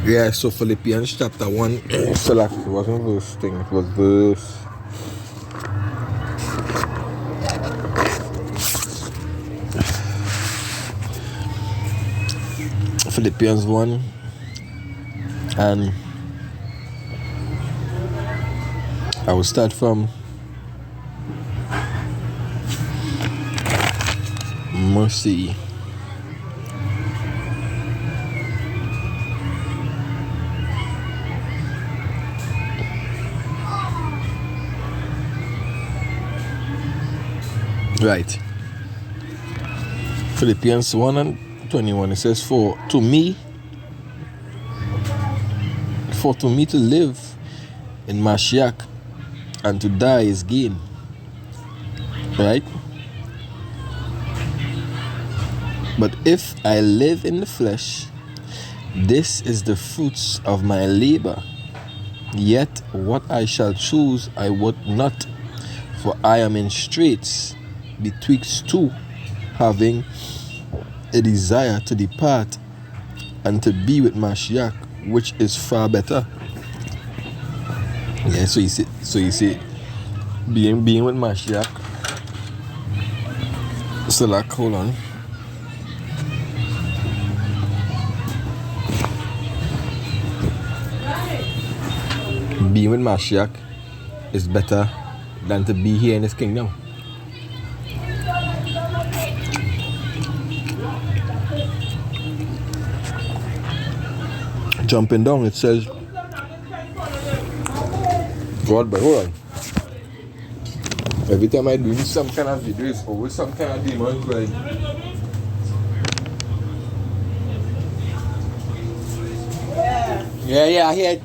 Yeah, so Philippians chapter 1, select, it wasn't verse thing, it was verse. Philippians 1, and I will start from mercy. Right. Philippians 1 and 21, it says, For to me to live in Mashiach and to die is gain. Right? But if I live in the flesh, this is the fruits of my labor. Yet what I shall choose I would not, for I am in straits betwixt two, having a desire to depart and to be with Mashiach, which is far better. Yeah, so you see, being with Mashiach. So like, hold on. Being with Mashiach is better than to be here in his kingdom. Jumping down, it says, God, but hold on. Every time I do some kind of video, it's always some kind of demon like. Yeah, I hear it.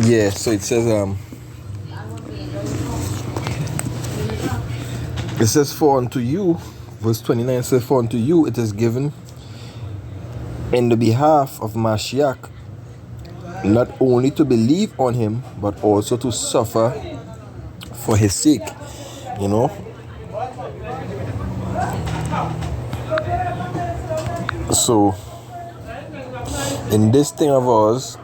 Yeah, so it says, for unto you, verse 29 says, for unto you it is given in the behalf of Mashiach, not only to believe on him, but also to suffer for his sake. You know? So, in this thing of ours,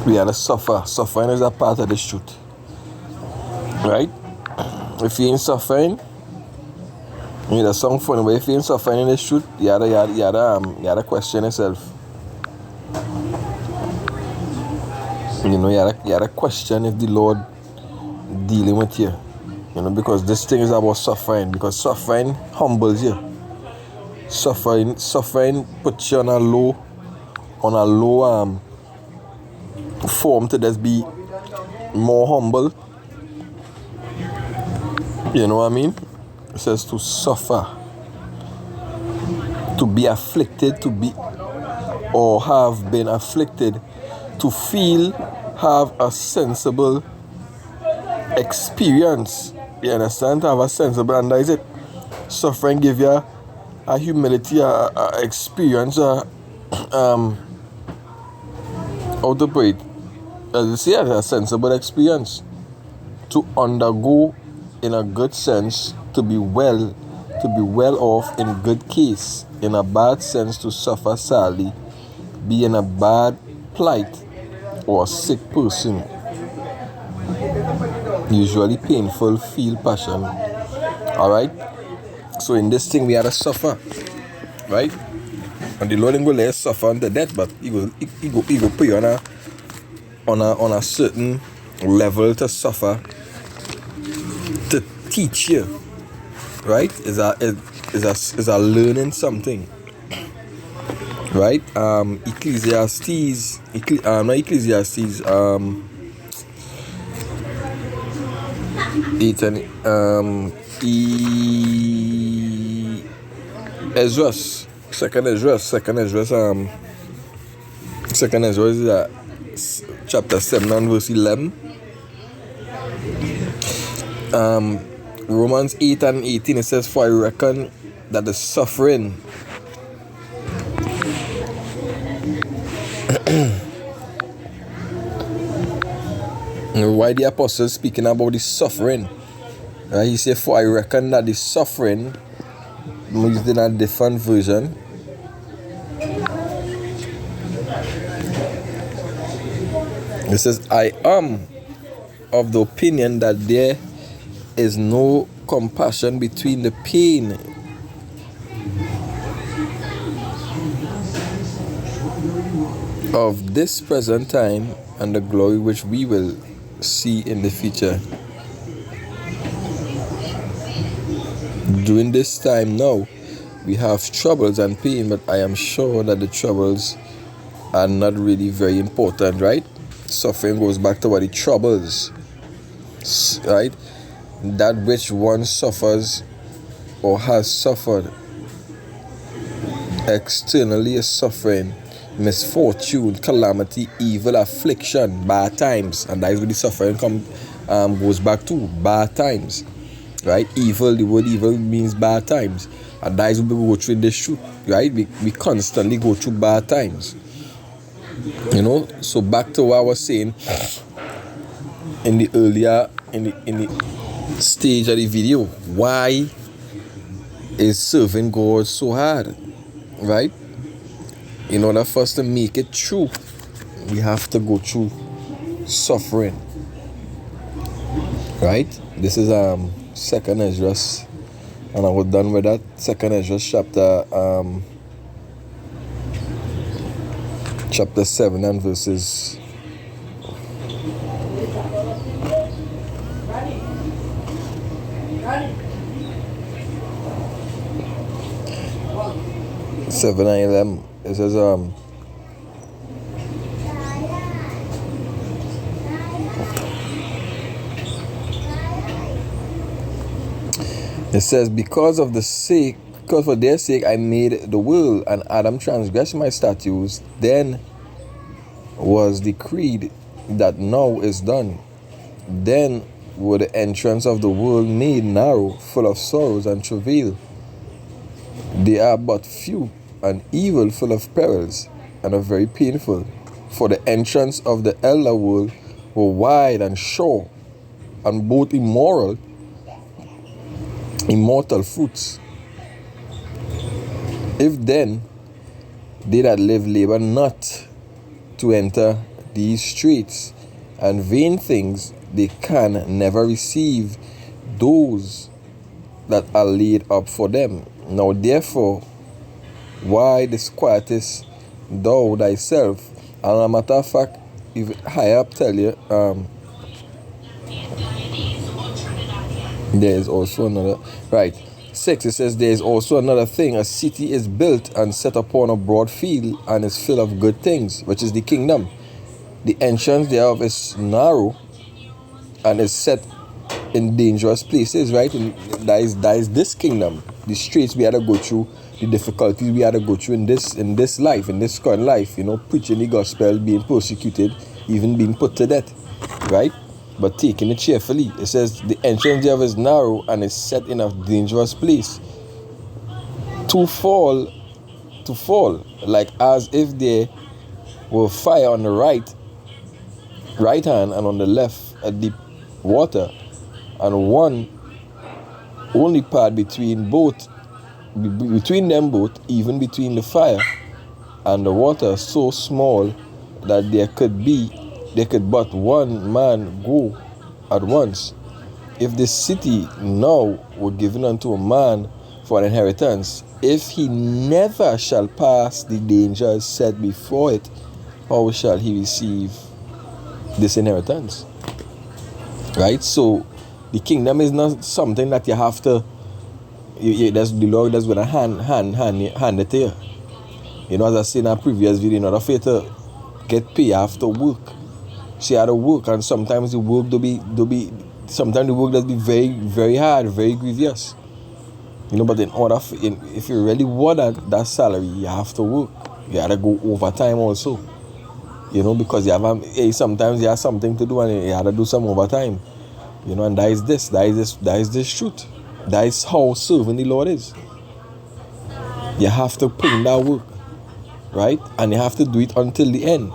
we gotta suffer. Suffering is a part of this truth. Right? If you ain't suffering, that's something funny, but if you ain't suffering in this truth, you gotta question yourself. You know, you gotta question if the Lord dealing with you. You know, because this thing is about suffering. Because suffering humbles you. Suffering puts you on a low form to just be more humble. You know what I mean? It says to suffer, to be afflicted, to be or have been afflicted, to feel, have a sensible experience. You understand? To have a sensible, and that is it. Suffering give you a humility, a experience, how to put it? As you see, a sensible experience to undergo in a good sense, to be well off in good case, in a bad sense to suffer sadly, be in a bad plight or a sick person, usually painful, feel passion. Alright? So in this thing we had to suffer. Right? And the Lord ain't gonna let us suffer unto death, but he go put you on a certain level to suffer, to teach you, right? Is a learning something, right? Ecclesiastes, not Ecclesiastes, 8 and Ezra's, second Ezra is chapter 7 and verse 11. Romans 8 and 18, it says, for I reckon that the suffering why the apostles speaking about the suffering, Right? He said, for I reckon that the suffering, I'm using a different version. It says, I am of the opinion that there is no compassion between the pain of this present time and the glory which we will see in the future. During this time now, we have troubles and pain, but I am sure that the troubles are not really very important, right? Suffering goes back to what the troubles, right? That which one suffers or has suffered externally is suffering, misfortune, calamity, evil, affliction, bad times, and that is where the suffering goes back to bad times, right? Evil, the word evil means bad times, and that is what we go through in this truth, right? We constantly go through bad times, you know. So back to what I was saying in the earlier in the stage of the video, why is serving God so hard, right? In order for us to make it through, we have to go through suffering, right? This is 2nd Ezra, and I was done with that. 2nd Ezra chapter 7 and verses 7 and 11. It says because for their sake I made the world, and Adam transgressed my statutes, then was decreed that now is done. Then were the entrance of the world made narrow, full of sorrows and travail. They are but few, and evil, full of perils, and are very painful. For the entrance of the elder world were wide and sure, and both immortal fruits. If then they that live labor not to enter these streets, and vain things they can never receive those that are laid up for them. Now therefore, why disquietest thou thyself? And a matter of fact, if higher up tell you, there is also another, right, 6, it says, there is also another thing. A city is built and set upon a broad field, and is full of good things, which is the kingdom. The entrance thereof is narrow, and is set in dangerous places, right? And that is this kingdom. The streets we had to go through, the difficulties we had to go through in this life, in this current life, you know, preaching the gospel, being persecuted, even being put to death, right? But taking it cheerfully. It says the entrance thereof is narrow, and is set in a dangerous place. To fall, like as if there were fire on the right hand, and on the left a deep water, and one only part between them both, even between the fire and the water, so small that there could but one man go at once. If the city now were given unto a man for an inheritance, if he never shall pass the dangers set before it, how shall he receive this inheritance? Right? So the kingdom is not something that you have to, that's the Lord that's going to hand it to you. You know, as I said in a previous video, in order for you to get paid, you have to work. So you have to work, and sometimes the work sometimes the work does be very, very hard, very grievous. You know, but in order if you really want that salary, you have to work. You have to go overtime also. You know, because sometimes you have something to do, and you have to do some overtime. You know, and that is this truth. That is how serving the Lord is. You have to put in that work, right? And you have to do it until the end.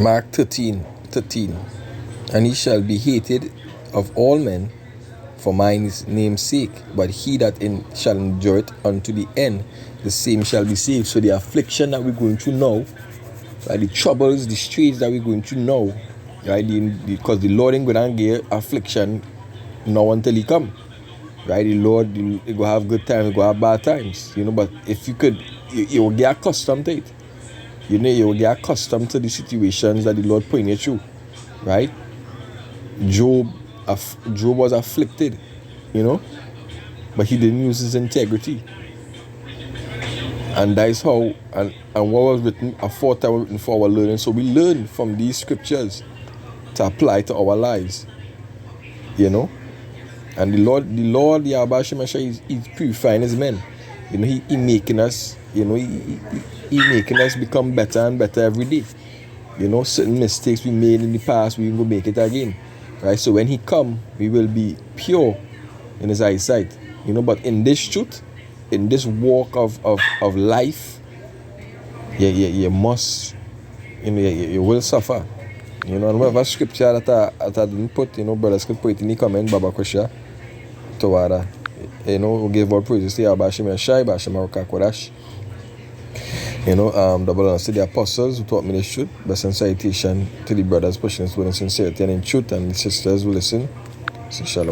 Mark 13. And he shall be hated of all men for my name's sake, but he that shall endure it unto the end, the same shall be saved. So the affliction that we're going through now, right, the troubles, the straits that we're going through now, right, because the Lord ain't going to give affliction now until he come, right? The Lord, he go have good times, he go have bad times, but if you could, you will get accustomed to it. You will get accustomed to the situations that the Lord putting you through, right? Job was afflicted, but he didn't use his integrity. And that is how, and what was written, aforetime was written for our learning. So we learn from these scriptures to apply to our lives, And the Lord, Yahweh Shemashah, he's purifying his men. He making us, he making us become better and better every day. Certain mistakes we made in the past, we will make it again. Right? So when he come, we will be pure in his eyesight. But in this truth, in this walk of life, you must, you will suffer. And whatever scripture that I didn't put, brothers can put it in the comment, Baba Kusha, Tawada. We give our praises to Yahweh Shemashah, Bashama Kodash. Double honors to the apostles who taught me this truth. Best and salutation to the brothers pushing this word in sincerity and in truth, and the sisters who listen. So shalom.